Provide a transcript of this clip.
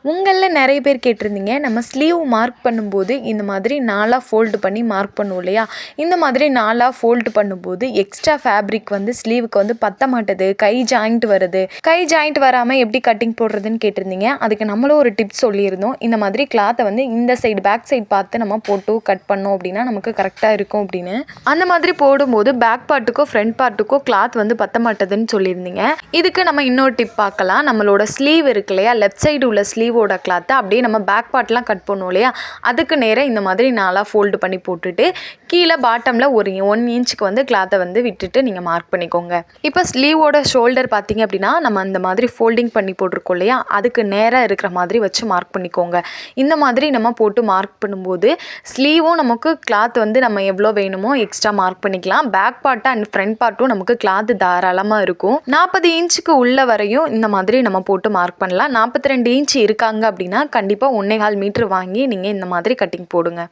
உங்களில் நிறைய பேர் கேட்டிருந்தீங்க, நம்ம ஸ்லீவ் மார்க் பண்ணும்போது இந்த மாதிரி 4ஆ ஃபோல்டு பண்ணி மார்க் பண்ணுவோம் இல்லையா? இந்த மாதிரி 4ஆ ஃபோல்டு பண்ணும்போது எக்ஸ்ட்ரா ஃபேப்ரிக் வந்து ஸ்லீவுக்கு வந்து பத்த மாட்டுது, கை ஜாயிண்ட் வருது. கை ஜாயிண்ட் வராமல் எப்படி கட்டிங் போடுறதுன்னு கேட்டிருந்தீங்க. அதுக்கு நம்மளும் ஒரு டிப்ஸ் சொல்லியிருந்தோம். இந்த மாதிரி கிளாத்தை வந்து இந்த சைடு பேக் சைடு பார்த்து நம்ம போட்டு கட் பண்ணோம் அப்படின்னா நமக்கு கரெக்டாக இருக்கும் அப்படின்னு. அந்த மாதிரி போடும்போது பேக் பார்ட்டுக்கோ ஃப்ரண்ட் பார்ட்டுக்கோ கிளாத் வந்து பத்த மாட்டுதுன்னு சொல்லியிருந்தீங்க. இதுக்கு நம்ம இன்னொரு டிப் பார்க்கலாம். நம்மளோட ஸ்லீவ் இருக்கு இல்லையா, லெஃப்ட் சைடு உள்ள ஸ்லீவோட கிளாத்தை அப்படியே நம்ம பேக் பார்ட்லாம் கட் பண்ணுவோம் இல்லையா, அதுக்கு நேராக இந்த மாதிரி 4ஆ ஃபோல்டு பண்ணி போட்டுட்டு கீழே பாட்டமில் ஒரு 1 இன்ச்சுக்கு வந்து கிளாத்தை வந்து விட்டுட்டு நீங்கள் மார்க் பண்ணிக்கோங்க. இப்போ ஸ்லீவோட ஷோல்டர் பார்த்தீங்க அப்படின்னா நம்ம அந்த மாதிரி ஃபோல்டிங் பண்ணி போட்டிருக்கோம் இல்லையா, அதுக்கு நேராக இருக்கிற மாதிரி வச்சு மார்க் பண்ணிக்கோங்க. இந்த மாதிரி நம்ம போட்டு மார்க் பண்ணும்போது ஸ்லீவும் நமக்கு கிளாத் வந்து நம்ம எவ்வளோ வேணுமோ எக்ஸ்ட்ரா மார்க் பண்ணிக்கலாம். பேக் பார்ட்டு அண்ட் ஃப்ரண்ட் பார்ட்டும் நமக்கு கிளாத் தாராளமாக இருக்கும். 40 இன்ச்சுக்கு உள்ள வரையும் இந்த மாதிரி நம்ம போட்டு மார்க் பண்ணலாம். 42 இன்ச்சு இருக்காங்க அப்படின்னா கண்டிப்பாக 1.25 மீட்டர் வாங்கி நீங்கள் இந்த மாதிரி கட்டிங் போடுங்க.